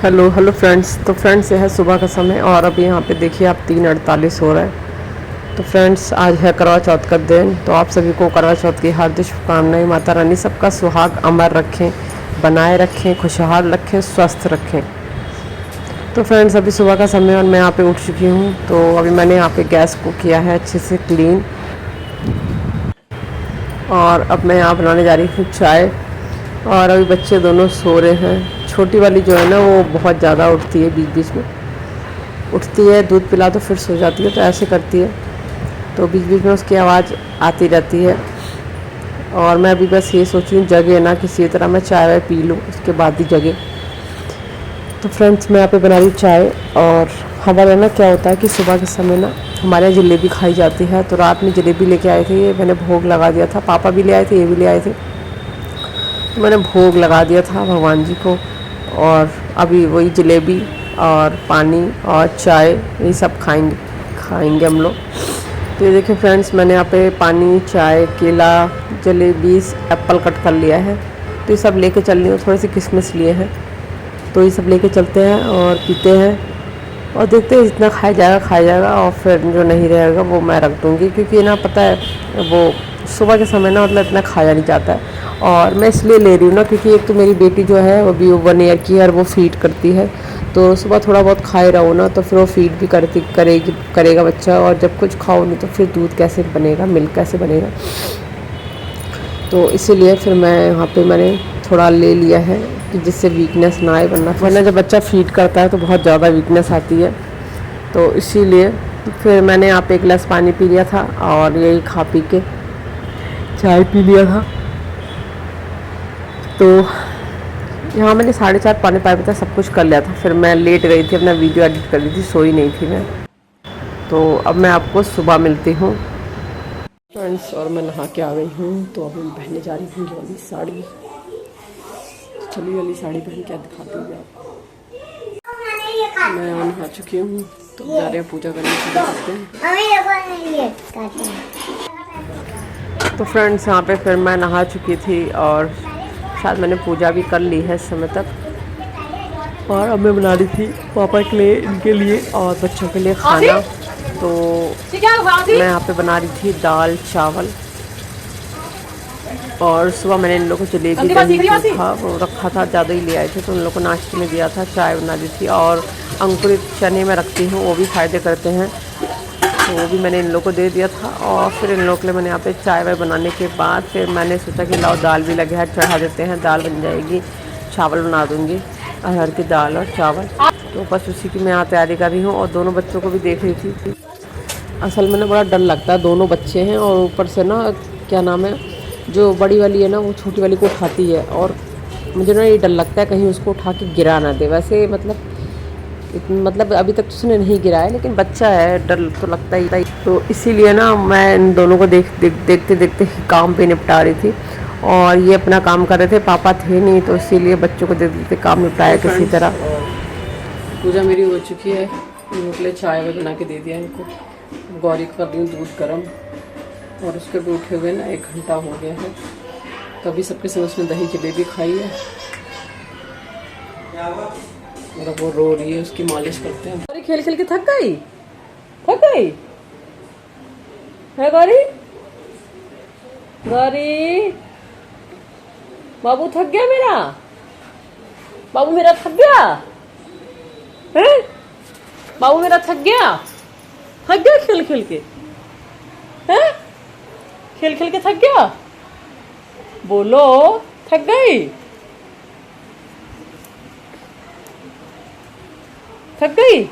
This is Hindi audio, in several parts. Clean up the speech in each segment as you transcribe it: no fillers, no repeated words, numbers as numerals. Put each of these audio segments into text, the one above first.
Hello hello friends. तो फ्रेंड्स यह है सुबह का समय और अभी यहाँ पे देखिए आप 3:48 हो रहा है। तो फ्रेंड्स आज है करवा चौथ का दिन। तो आप सभी को करवा चौथ की हार्दिक शुभकामनाएं। माता रानी सबका सुहाग अमर रखें, बनाए रखें, खुशहाल रखें, स्वस्थ रखें। तो फ्रेंड्स अभी सुबह का समय और मैं यहाँ पे उठ चुकी हूँ। तो अभी मैंने यहाँ पे गैस को किया है अच्छे से क्लीन और अब मैं यहाँ बनाने जा रही हूँ चाय। और अभी बच्चे दोनों सो रहे हैं। छोटी वाली जो है ना वो बहुत ज़्यादा उठती है, बीच बीच में उठती है, दूध पिला तो फिर सो जाती है, तो ऐसे करती है। तो बीच बीच में उसकी आवाज़ आती रहती है और मैं अभी बस ये सोच रही हूँ जगे ना किसी तरह मैं चाय वाय पी लूँ, उसके बाद ही जगे। तो फ्रेंड्स मैं यहाँ पे बना रही हूँ चाय। और हमारे यहाँ ना क्या होता है कि सुबह के समय ना हमारे यहाँ जलेबी खाई जाती है। तो रात में जलेबी लेके आए थे, ये मैंने भोग लगा दिया था। पापा भी ले आए थे, ये भी ले आए थे, तो मैंने भोग लगा दिया था भगवान जी को। और अभी वही जलेबी और पानी और चाय यही सब खाएंगे हम लोग। तो ये देखिए फ्रेंड्स मैंने यहाँ पे पानी, चाय, केला, जलेबी, एप्पल कट कर लिया है। तो ये सब लेके चल रही हूँ। थोड़ी सी किशमिश लिए हैं, तो ये सब लेके चलते हैं और पीते हैं और देखते हैं जितना खाया जाएगा और फिर जो नहीं रहेगा वो मैं रख दूँगी, क्योंकि ना पता है वो सुबह के समय ना मतलब इतना खाया नहीं जाता है। और मैं इसलिए ले रही हूँ ना क्योंकि एक तो मेरी बेटी जो है वो भी 1 ईयर की है और वो फीड करती है। तो सुबह थोड़ा बहुत खाए रहो ना तो फिर वो फीड भी करेगा बच्चा। और जब कुछ खाओ नहीं तो फिर दूध कैसे बनेगा, मिल्क कैसे बनेगा। तो इसीलिए फिर मैं यहाँ पे मैंने थोड़ा ले लिया है कि जिससे वीकनेस ना आए, वरना जब बच्चा फीड करता है तो बहुत ज़्यादा वीकनेस आती है। तो इसीलिए फिर मैंने यहाँ पे 1 गिलास पानी पी लिया था और यही खा पी के चाय पी लिया था। तो यहाँ मैंने 4:30 पौने 5 बजे तक सब कुछ कर लिया था। फिर मैं लेट गई थी, अपना वीडियो एडिट कर रही थी, सोई नहीं थी मैं। तो अब मैं आपको सुबह मिलती हूँ फ्रेंड्स। और मैं नहा के आ गई हूँ। तो अब मैं पहनने जा रही हूँ वाली साड़ी। चली वाली साड़ी पहन के दिखाती हूँ आपको। मैं नहा चुकी हूँ, तो जा रहे हैं पूजा करने के लिए करते हैं। तो फ्रेंड्स यहाँ पे फिर मैं नहा चुकी थी और शायद मैंने पूजा भी कर ली है इस समय तक। और अब मैं बना रही थी पापा के लिए, इनके लिए और बच्चों के लिए खाना। तो मैं यहाँ पे बना रही थी दाल चावल। और सुबह मैंने इन लोगों को जलेबी दही जो था वो रखा था, ज़्यादा ही ले आए थे, तो उन लोगों को नाश्ते में दिया था। चाय बना दी थी और अंकुरित चने में रखती हूँ, वो भी फ़ायदे करते हैं, तो वो भी मैंने इन लोगों को दे दिया था। और फिर इन लोगों के लिए मैंने यहाँ पे चाय वाय बनाने के बाद फिर मैंने सोचा कि लाओ दाल भी लगे है, चढ़ा देते हैं, दाल बन जाएगी। चावल बना दूँगी, अरहर की दाल और चावल। तो बस उसी की मैं यहाँ तैयारी कर रही हूँ और दोनों बच्चों को भी देख रही थी। असल में ना बड़ा डर लगता है, दोनों बच्चे हैं और ऊपर से ना क्या नाम है, जो बड़ी वाली है ना वो छोटी वाली को उठाती है और मुझे ना ये डर लगता है कहीं उसको उठा के गिरा ना दे। वैसे मतलब अभी तक उसने नहीं गिराया, लेकिन बच्चा है, डर तो लगता ही। तो इसीलिए ना मैं इन दोनों को देखते देखते ही काम पे निपटा रही थी। और ये अपना काम कर रहे थे, पापा थे नहीं, तो इसीलिए बच्चों को देखते देखते काम निपटाया किसी तरह। पूजा मेरी हो चुकी है, इनके लिए चाय बना के दे दिया इनको। गौरी कर रही हूँ दूध गर्म, और उसके भी उठे हुए ना 1 घंटा हो गया है। तो अभी सबके साथ उसने दही जलेबी खाई है और वो रो रही है, उसकी मालिश करते हैं। गौरी खेल खेल के थक गई है गौरी। गौरी बाबू थक गया मेरा, बाबू मेरा थक गया है, बाबू मेरा थक गया खेल खेल के हैं, खेल खेल के थक गया। बोलो थक गई, थक गई।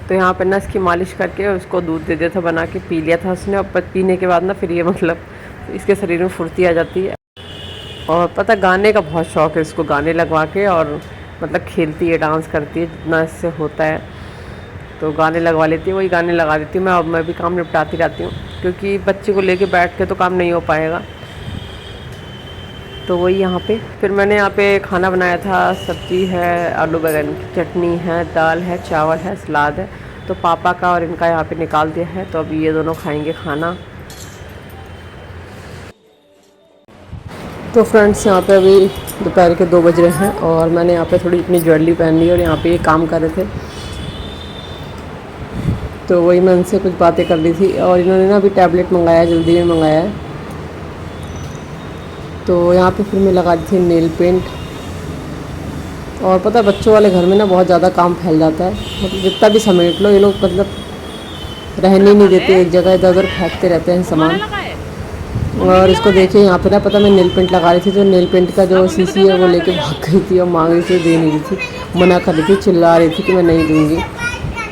तो यहाँ पर ना इसकी मालिश करके उसको दूध दे दिया था, बना के पी लिया था उसने। और पीने के बाद ना फिर ये मतलब इसके शरीर में फुर्ती आ जाती है। और पता गाने का बहुत शौक़ है इसको, गाने लगवा के और मतलब खेलती है, डांस करती है जितना इससे होता है। तो गाने लगवा लेती है, वही गाने लगा देती हूँ मैं। अब मैं भी काम निपटाती रहती हूँ क्योंकि बच्चे को लेके बैठ के तो काम नहीं हो पाएगा। तो वही यहाँ पे फिर मैंने यहाँ पे खाना बनाया था। सब्ज़ी है, आलू बैंगन की चटनी है, दाल है, चावल है, सलाद है। तो पापा का और इनका यहाँ पे निकाल दिया है। तो अभी ये दोनों खाएंगे खाना। तो फ्रेंड्स यहाँ पे अभी दोपहर के 2 बज रहे हैं और मैंने यहाँ पे थोड़ी अपनी ज्वेलरी पहन ली और यहाँ पे ये काम कर रहे थे, तो वही मैं उनसे कुछ बातें कर ली थी। और इन्होंने ना अभी टैबलेट मंगाया, जल्दी में मंगाया है। तो यहाँ पे फिर मैं लगा दी थी नेल पेंट। और पता है बच्चों वाले घर में ना बहुत ज़्यादा काम फैल जाता है, मतलब जितना भी समेट लो ये लोग मतलब रहने नहीं देते, एक जगह इधर उधर फेंकते रहते हैं सामान। और इसको देखिए यहाँ पे ना पता मैं नेल पेंट लगा रही थी, तो नेल पेंट का जो शीशी है वो लेके भाग गई थी और मांग रही थी, दे नहीं रही थी, मना कर रही थी, चिल्ला रही थी कि मैं नहीं दूँगी,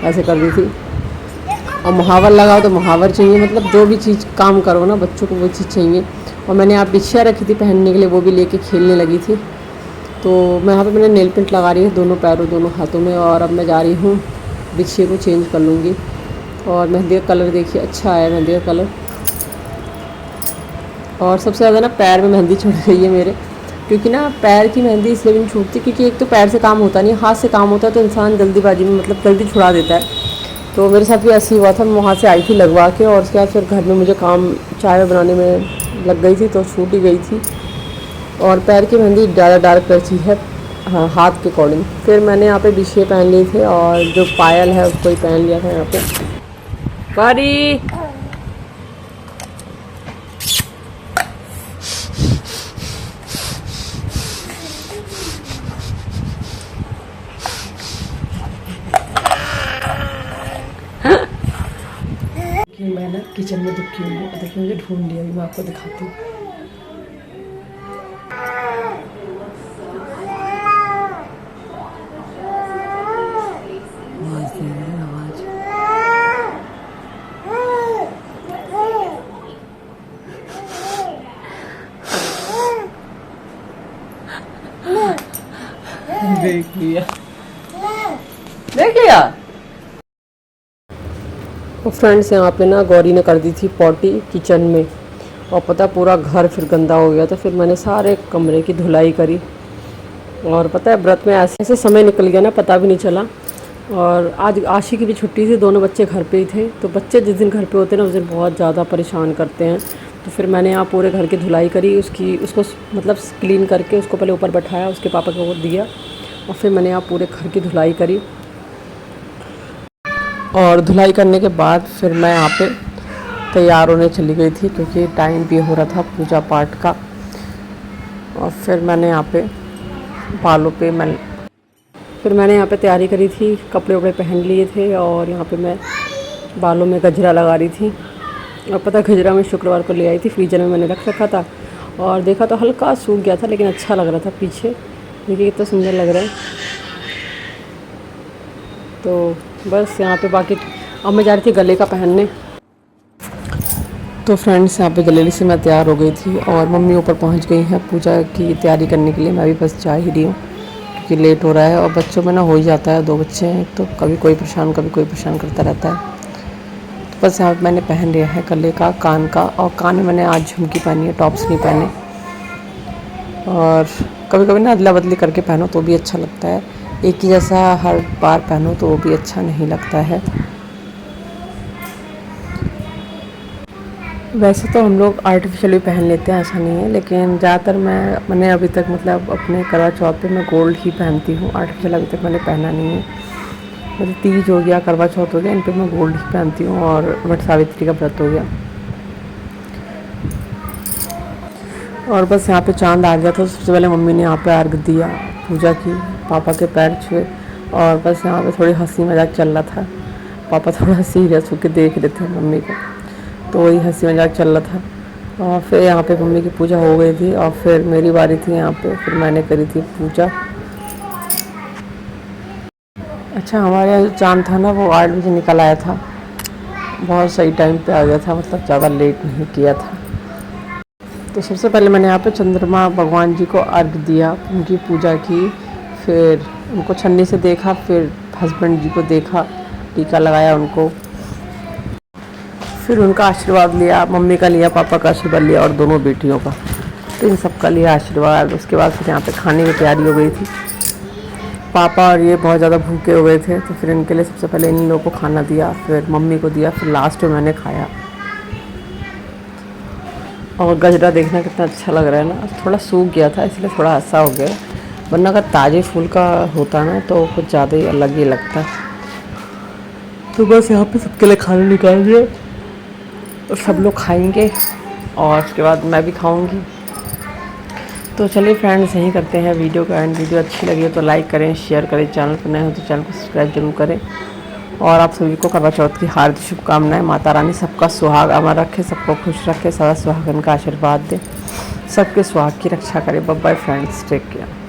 ऐसे कर रही थी। और मुहावर लगाओ तो मुहावर चाहिए, मतलब जो भी चीज़ काम करो ना बच्चों को वो चीज़ चाहिए। और मैंने यहाँ बिछिया रखी थी पहनने के लिए, वो भी लेके खेलने लगी थी। तो मैं यहाँ पे मैंने नेल पेंट लगा रही है दोनों पैरों दोनों हाथों में, और अब मैं जा रही हूँ बिछिए को चेंज कर लूँगी। और मेहंदी का कलर देखिए अच्छा है मेहंदी का कलर। और सबसे ज़्यादा ना पैर में मेहंदी छूट गई है मेरे, क्योंकि ना पैर की मेहंदी इसलिए भी नहीं छूटती क्योंकि एक तो पैर से काम होता नहीं, हाथ से काम होता है, तो इंसान जल्दीबाजी में मतलब जल्दी छुड़ा देता है। तो मेरे साथ भी ऐसे ही हुआ था, मैं वहाँ से आई थी लगवा के, और उसके बाद फिर घर में मुझे काम चाय बनाने में लग गई थी तो छूट ही गई थी। और पैर की मेहंदी ज़्यादा डार्क करती है हाँ हाथ के अकॉर्डिंग। फिर मैंने यहाँ पे बिछिए पहन लिए थे और जो पायल है उसको ही पहन लिया था यहाँ पे। पारी मैं ना किचन में दुखी हूँ, देखिए मुझे ढूंढ लिया, मैं आपको दिखाती हूँ। देख लिया देख लिया। तो फ्रेंड्स यहाँ पे ना गौरी ने कर दी थी पॉटी किचन में, और पता पूरा घर फिर गंदा हो गया, तो फिर मैंने सारे कमरे की धुलाई करी। और पता है व्रत में ऐसे ऐसे समय निकल गया ना पता भी नहीं चला। और आज आशी की भी छुट्टी थी, दोनों बच्चे घर पे ही थे। तो बच्चे जिस दिन घर पे होते हैं ना उस दिन बहुत ज़्यादा परेशान करते हैं। तो फिर मैंने यहाँ पूरे घर की धुलाई करी, उसको मतलब क्लीन करके उसको पहले ऊपर बैठाया, उसके पापा को दिया, और फिर मैंने यहाँ पूरे घर की धुलाई करी। और धुलाई करने के बाद फिर मैं यहाँ पे तैयार होने चली गई थी, क्योंकि टाइम भी हो रहा था पूजा पाठ का। और फिर मैंने यहाँ पे बालों पे फिर मैंने यहाँ पे तैयारी करी थी, कपड़े वपड़े पहन लिए थे, और यहाँ पे मैं बालों में गजरा लगा रही थी। और पता गजरा मैं शुक्रवार को ले आई थी, फ्रीजर में मैंने रख रखा था, और देखा तो हल्का सूख गया था लेकिन अच्छा लग रहा था पीछे, देखिए कितना सुंदर लग रहा है। तो बस यहाँ पे बाकी अब मैं जा रही थी गले का पहनने। तो फ्रेंड्स यहाँ पे गले से मैं तैयार हो गई थी, और मम्मी ऊपर पहुँच गई हैं पूजा की तैयारी करने के लिए। मैं भी बस जा ही रही हूँ क्योंकि लेट हो रहा है, और बच्चों में ना हो ही जाता है, 2 बच्चे हैं तो कभी कोई परेशान करता रहता है। तो बस यहाँ मैंने पहन लिया है गले का, कान का, और कान में मैंने आज झुमकी पहनी है, टॉप्स नहीं पहने। और कभी कभी ना अदला बदली करके पहनो तो भी अच्छा लगता है, एक ही जैसा हर बार पहनो तो वो भी अच्छा नहीं लगता है। वैसे तो हम लोग आर्टिफिशियल भी पहन लेते हैं, ऐसा नहीं है, लेकिन ज़्यादातर मैंने अभी तक मतलब अपने करवा चौथ पे मैं गोल्ड ही पहनती हूँ, आर्टिफिशियल अभी तक मैंने पहना नहीं है। मतलब तीज हो गया, करवा चौथ हो गया, इन पे मैं गोल्ड ही पहनती हूँ, और वट सावित्री का व्रत हो गया। और बस यहाँ पे चांद आ गया था, सबसे पहले मम्मी ने यहाँ पे अर्घ दिया, पूजा की, पापा के पैर छुए, और बस यहाँ पे थोड़ी हंसी मजाक चल रहा था। पापा थोड़ा सीरियस होकर देख रहे थे मम्मी को, तो वही हंसी मजाक चल रहा था। और फिर यहाँ पे मम्मी की पूजा हो गई थी, और फिर मेरी बारी थी यहाँ पे, फिर मैंने करी थी पूजा। अच्छा हमारे यहाँ जो चांद था ना वो 8 बजे निकल आया था, बहुत सही टाइम पे आ गया था, मतलब ज़्यादा लेट नहीं किया था। तो सबसे पहले मैंने यहाँ पे चंद्रमा भगवान जी को अर्घ दिया, उनकी पूजा की, फिर उनको छन्नी से देखा, फिर हस्बैंड जी को देखा, टीका लगाया उनको, फिर उनका आशीर्वाद लिया, मम्मी का लिया, पापा का आशीर्वाद लिया, और दोनों बेटियों का, तो इन सब का लिया आशीर्वाद। उसके बाद फिर यहाँ पे खाने की तैयारी हो गई थी। पापा और ये बहुत ज़्यादा भूखे हो गए थे, तो फिर इनके लिए सबसे पहले इन लोगों को खाना दिया, फिर मम्मी को दिया, फिर लास्ट में मैंने खाया। और गजरा देखना कितना अच्छा लग रहा है ना। थोड़ा सूख गया था इसलिए थोड़ा ऐसा हो गया, वरना अगर ताज़े फूल का होता ना तो कुछ ज़्यादा ही अलग ही लगता। तो बस यहाँ पे सबके लिए खाना निकाल दिया और सब लोग खाएंगे और उसके बाद मैं भी खाऊंगी। तो चलिए फ्रेंड्स, यहीं करते हैं वीडियो का एंड। वीडियो अच्छी लगी हो तो लाइक करें, शेयर करें, चैनल पर नए हो तो चैनल को सब्सक्राइब जरूर करें। और आप सभी को करवा चौथ की हार्दिक शुभकामनाएं। माता रानी सबका सुहाग अमर रखे, सबको खुश रखे, सदा सुहागन का आशीर्वाद दे, सबके सुहाग की रक्षा करे। Bye bye friends, take care.